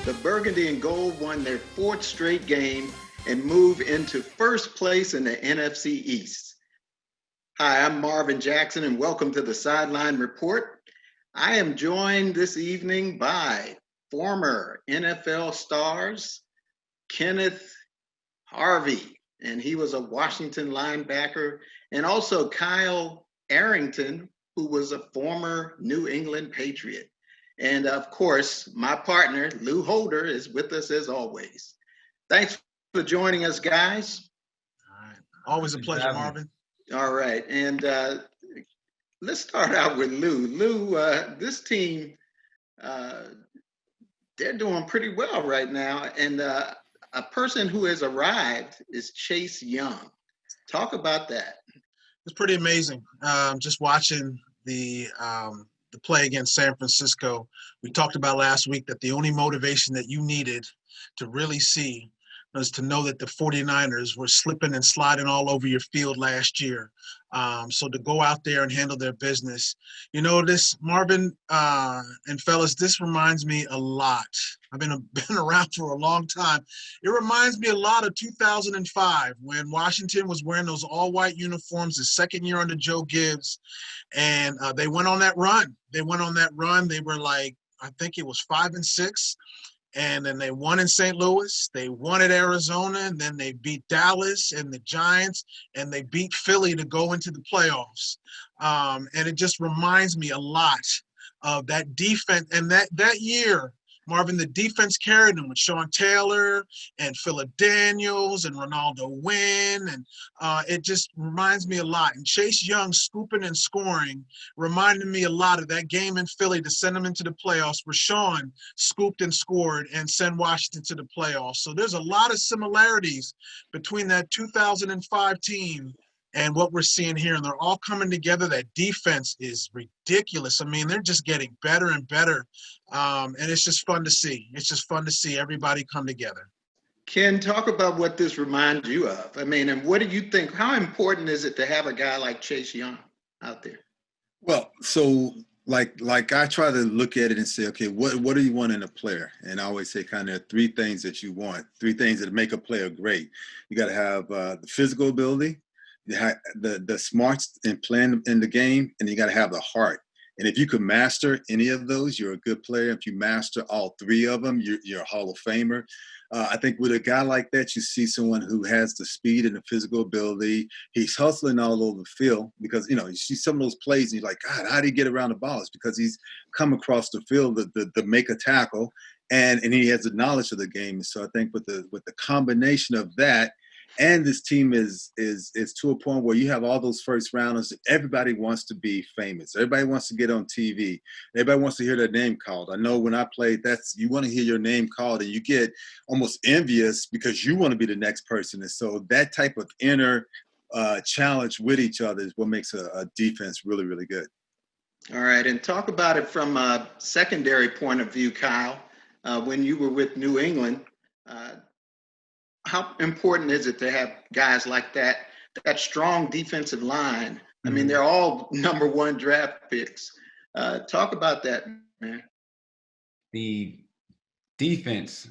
the Burgundy and Gold won their fourth straight game and move into first place in the NFC East. Hi, I'm Marvin Jackson, and welcome to the Sideline Report. I am joined this evening by former NFL stars Kenneth Harvey, and he was a Washington linebacker, and also Kyle Arrington, who was a former New England Patriot. And of course, my partner, Lou Holder, is with us as always. Thanks for joining us, guys. All right. Always a pleasure, Marvin. All right. And let's start out with Lou. Lou, this team, they're doing pretty well right now. And a person who has arrived is Chase Young. Talk about that. It's pretty amazing. Just watching the play against San Francisco. We talked about last week that the only motivation that you needed to really see was to know that the 49ers were slipping and sliding all over your field last year. So to go out there and handle their business, you know, this, Marvin and fellas, this reminds me a lot. I've been around for a long time. It reminds me a lot of 2005 when Washington was wearing those all-white uniforms the second year under Joe Gibbs, and they went on that run. They were like, I think it was 5-6. And then they won in St. Louis, they won at Arizona, and then they beat Dallas and the Giants, and they beat Philly to go into the playoffs. And it just reminds me a lot of that defense. And that year, Marvin, the defense carried them with Sean Taylor and Phillip Daniels and Ronaldo Wynn. And it just reminds me a lot. And Chase Young scooping and scoring reminded me a lot of that game in Philly to send them into the playoffs where Sean scooped and scored and sent Washington to the playoffs. So there's a lot of similarities between that 2005 team and what we're seeing here, and they're all coming together. That defense is ridiculous. I mean, they're just getting better and better, and it's just fun to see. It's just fun to see everybody come together. Ken, talk about what this reminds you of. I mean, and what do you think? How important is it to have a guy like Chase Young out there? Well, so like I try to look at it and say, okay, what do you want in a player? And I always say kind of three things that you want, three things that make a player great. You got to have the physical ability, the smarts in playing in the game, and you got to have the heart. And if you can master any of those, you're a good player. If you master all three of them, you're a Hall of Famer. I think with a guy like that, you see someone who has the speed and the physical ability. He's hustling all over the field because, you know, you see some of those plays and you're like, God, how did he get around the ball? It's because he's come across the field to make a tackle, and he has the knowledge of the game. So I think with the combination of that, and this team is to a point where you have all those first rounders. Everybody wants to be famous. Everybody wants to get on TV. Everybody wants to hear their name called. I know when I played, you want to hear your name called, and you get almost envious because you want to be the next person. And so that type of inner challenge with each other is what makes a defense really, really good. All right, and talk about it from a secondary point of view, Kyle. When you were with New England, how important is it to have guys like that strong defensive line? I mean, they're all number one draft picks. Talk about that, man. The defense,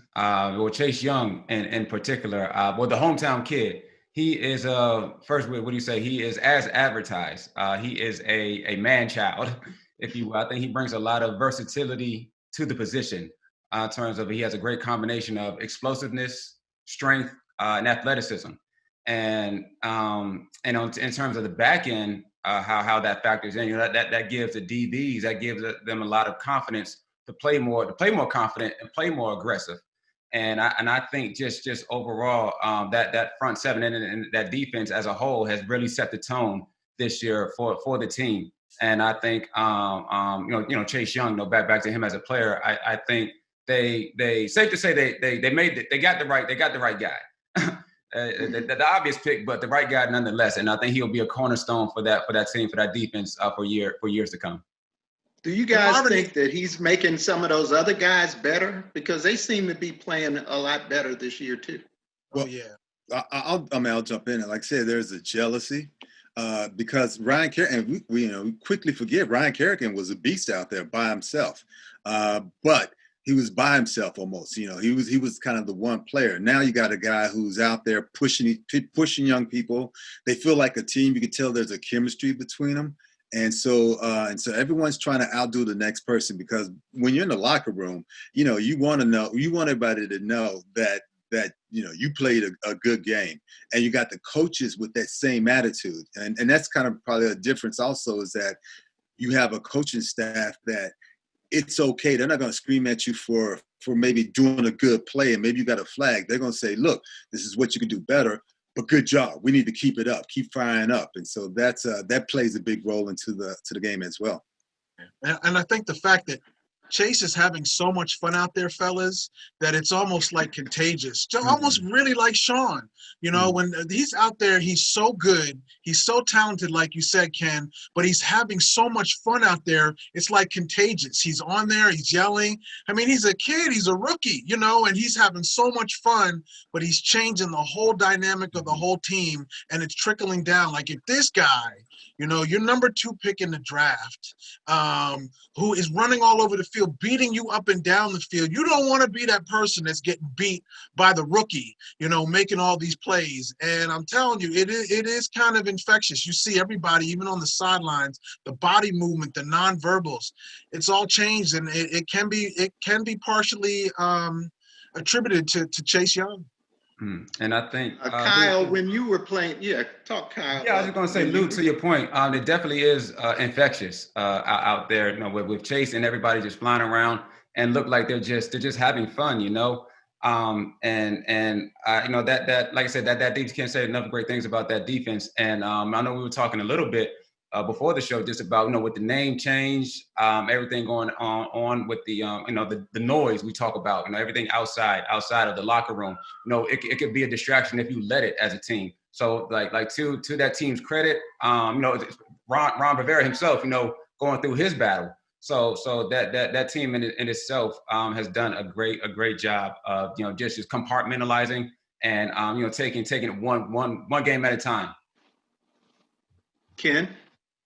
Chase Young in particular, the hometown kid, he is, first, what do you say? He is as advertised. He is a man-child, if you will. I think he brings a lot of versatility to the position in terms of he has a great combination of explosiveness, strength, and athleticism, and in terms of the back end, how that factors in, that gives the DBs, that gives them a lot of confidence to play more confident and play more aggressive, and I think just overall that front seven and that defense as a whole has really set the tone this year for the team, and I think Chase Young, back to him as a player, I think. They safe to say they got the right guy, the obvious pick, but the right guy nonetheless. And I think he'll be a cornerstone for that team, for that defense for years to come. Do you guys think that he's making some of those other guys better, because they seem to be playing a lot better this year too? Well, yeah, I'll jump in. And like I said, there's a jealousy. Because Ryan Kerrigan, we quickly forget Ryan Kerrigan was a beast out there by himself. But he was by himself almost. You know, he was kind of the one player. Now you got a guy who's out there pushing young people. They feel like a team. You can tell there's a chemistry between them. And so everyone's trying to outdo the next person, because when you're in the locker room, you know, you want everybody to know that you know, you played a good game, and you got the coaches with that same attitude. And that's kind of probably a difference also, is that you have a coaching staff that it's okay. They're not going to scream at you for maybe doing a good play and maybe you got a flag. They're going to say, look, this is what you can do better, but good job. We need to keep it up, keep firing up. And so that plays a big role into the game as well. And I think the fact that Chase is having so much fun out there, fellas, that it's almost like contagious. Just almost really like Sean. You know, when he's out there, he's so good. He's so talented, like you said, Ken, but he's having so much fun out there. It's like contagious. He's on there. He's yelling. I mean, he's a kid. He's a rookie, you know, and he's having so much fun, but he's changing the whole dynamic of the whole team, and it's trickling down. Like, if this guy, you know, your number 2 pick in the draft, who is running all over the field, beating you up and down the field, you don't want to be that person that's getting beat by the rookie, you know, making all these plays. And I'm telling you, it is kind of infectious. You see everybody, even on the sidelines, the body movement, the nonverbals, it's all changed, and it can be partially attributed to Chase Young. And I think Kyle, when you were playing, talk, Kyle. Yeah, I was just going to say, Lou, to your point, it definitely is infectious out there, you know, with Chase and everybody just flying around and look like they're just having fun, you know. You know, that like I said, that defense, can't say enough great things about that defense. And I know we were talking a little bit before the show just about, you know, with the name change, everything going on with the you know, the noise we talk about, you know, everything outside of the locker room. You know, it could be a distraction if you let it as a team. So like to that team's credit, you know, Ron Rivera himself, you know, going through his battle. So that team in itself has done a great job of, you know, just compartmentalizing and you know, taking it one game at a time. Ken?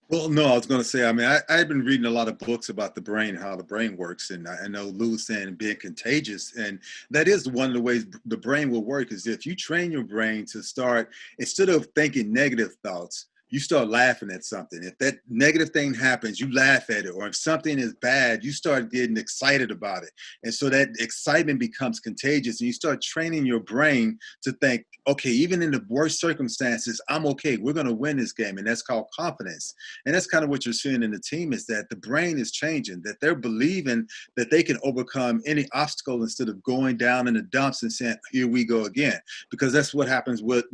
Well, no, I was going to say, I mean, I've been reading a lot of books about the brain, how the brain works. And I know Lou's saying being contagious. And that is one of the ways the brain will work, is if you train your brain to start, instead of thinking negative thoughts, you start laughing at something. If that negative thing happens, you laugh at it. Or if something is bad, you start getting excited about it. And so that excitement becomes contagious, and you start training your brain to think, okay, even in the worst circumstances, I'm okay. We're going to win this game. And that's called confidence. And that's kind of what you're seeing in the team, is that the brain is changing, that they're believing that they can overcome any obstacle instead of going down in the dumps and saying, here we go again. Because that's what happens with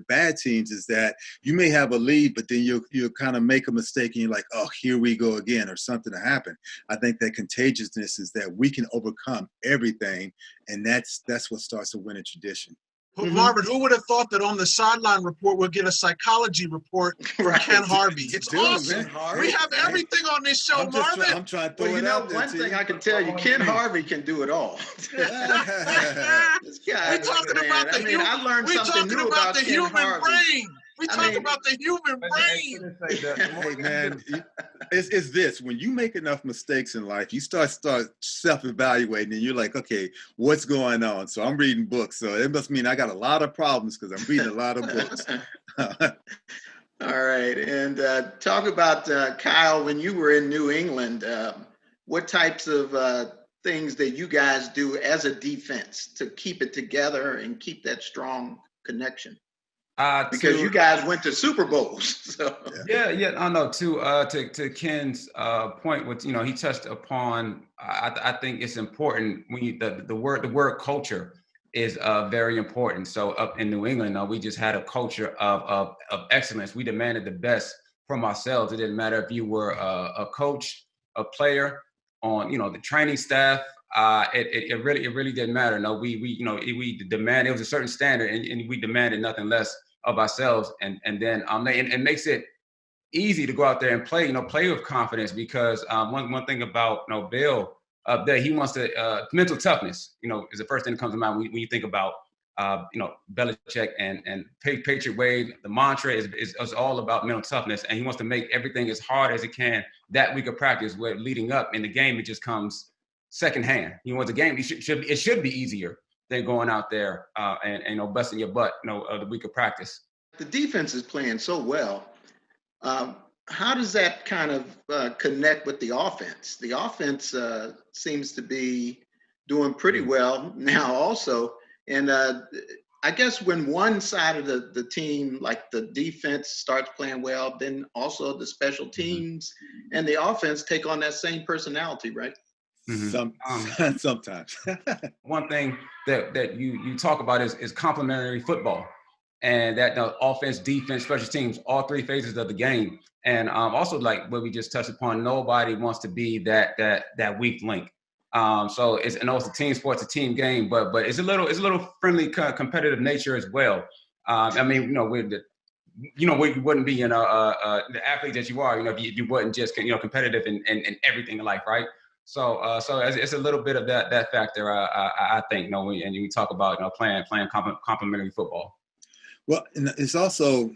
bad teams, is that you may have a lead, but then you'll kind of make a mistake and you're like, oh, here we go again, or something to happen. I think that contagiousness is that we can overcome everything, and that's what starts a winning tradition. Marvin, who would have thought that on the Sideline Report we'll get a psychology report from Ken Harvey? It's awesome. Man. We have everything on this show, Marvin. I'm trying to throw it out there. One thing I can tell you, Ken Harvey can do it all. This guy, we're talking about I learned something new about the human brain. We talk about the human brain. Hey, man, it's this. When you make enough mistakes in life, you start self-evaluating, and you're like, okay, what's going on? So I'm reading books. So it must mean I got a lot of problems because I'm reading a lot of books. All right. And talk about, Kyle, when you were in New England, what types of things that you guys do as a defense to keep it together and keep that strong connection? Because you guys went to Super Bowls. So. Yeah. I know. To Ken's point, with, you know, he touched upon. I think it's important when the word culture is very important. So up in New England, we just had a culture of excellence. We demanded the best from ourselves. It didn't matter if you were a coach, a player, on, you know, the training staff. It really didn't matter. No, we demanded. It was a certain standard, and we demanded nothing less of ourselves, and then it makes it easy to go out there and play with confidence, because one thing about, you know, Bill that he wants to mental toughness, you know, is the first thing that comes to mind when you think about you know, Belichick and Patriot Way. The mantra is all about mental toughness, and he wants to make everything as hard as he can that we could practice. Where leading up in the game, it just comes secondhand. The game it should be easier than going out there and busting your butt the week of practice. The defense is playing so well. How does that kind of connect with the offense? The offense seems to be doing pretty well now also. And I guess when one side of the team, like the defense, starts playing well, then also the special teams and the offense take on that same personality, right? Sometimes. One thing that you talk about is complementary football, and that offense, defense, special teams, all three phases of the game. And also, like what we just touched upon, nobody wants to be that weak link. So it's a team sport, it's a team game, but it's a little friendly competitive nature as well. I mean, you wouldn't be the athlete that you are, if you wasn't just competitive in everything in life, right? So it's a little bit of that factor, I think. And we talk about playing complementary football. Well, and it's also,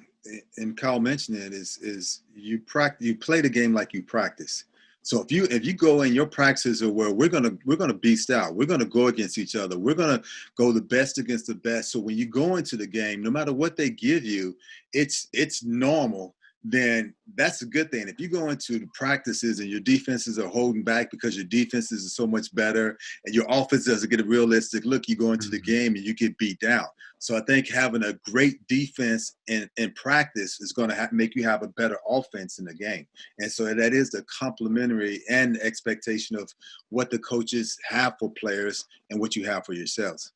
and Kyle mentioned it, is you play the game like you practice. So if you go in, your practices are where we're gonna beast out. We're gonna go against each other. We're gonna go the best against the best. So when you go into the game, no matter what they give you, it's normal. Then that's a good thing. If you go into the practices and your defenses are holding back because your defenses are so much better and your offense doesn't get a realistic look, you go into the game and you get beat down. So I think having a great defense in practice is going to make you have a better offense in the game. And so that is the complementary and expectation of what the coaches have for players and what you have for yourselves.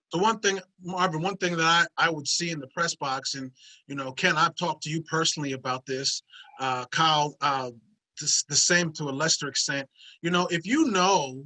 So one thing, Marvin, that I would see in the press box, and, Ken, I've talked to you personally about this, Kyle, the same to a lesser extent. If you know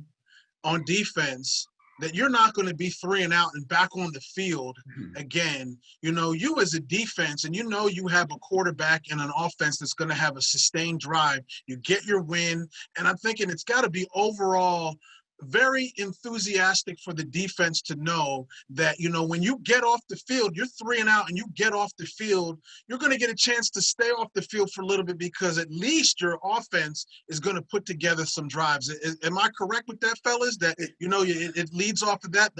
on defense that you're not going to be 3 and out and back on the field again, you as a defense, and you have a quarterback and an offense that's going to have a sustained drive, you get your win. And I'm thinking it's got to be overall very enthusiastic for the defense to know that, when you get off the field, you're 3 and out and you get off the field, you're going to get a chance to stay off the field for a little bit because at least your offense is going to put together some drives. Am I correct with that, fellas? That, it leads off of that.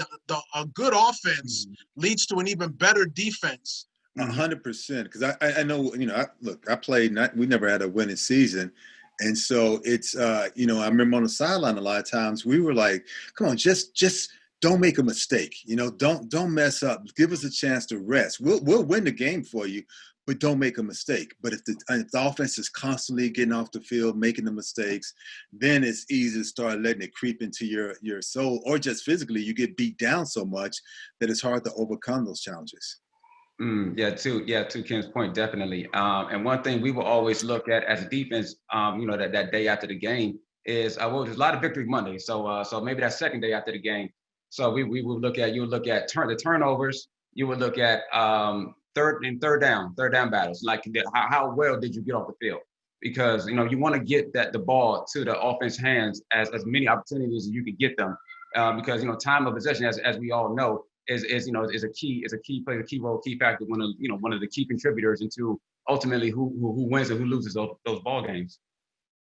A good offense leads to an even better defense. 100%. Because I know, I played, we never had a winning season. And so it's, I remember on the sideline a lot of times we were like, come on, just don't make a mistake. Don't mess up. Give us a chance to rest. We'll win the game for you, but don't make a mistake. But if the offense is constantly getting off the field, making the mistakes, then it's easy to start letting it creep into your soul, or just physically you get beat down so much that it's hard to overcome those challenges. To Ken's point, definitely. And one thing we will always look at as a defense, that day after the game is, there's a lot of victory Monday. So maybe that second day after the game. So we would look at, the turnovers. You would look at third down battles. Like how well did you get off the field? Because, you want to get the ball to the offense hands as many opportunities as you could get them. Because, time of possession, as we all know, is a key role, key factor, one of the key contributors into ultimately who wins and who loses those ball games.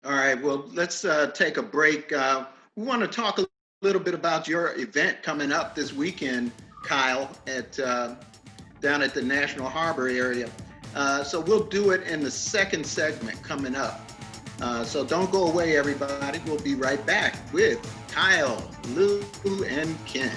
All right, well, let's take a break. We want to talk a little bit about your event coming up this weekend, Kyle, down at the National Harbor area. So we'll do it in the second segment coming up. So don't go away, everybody. We'll be right back with Kyle, Lou, and Ken.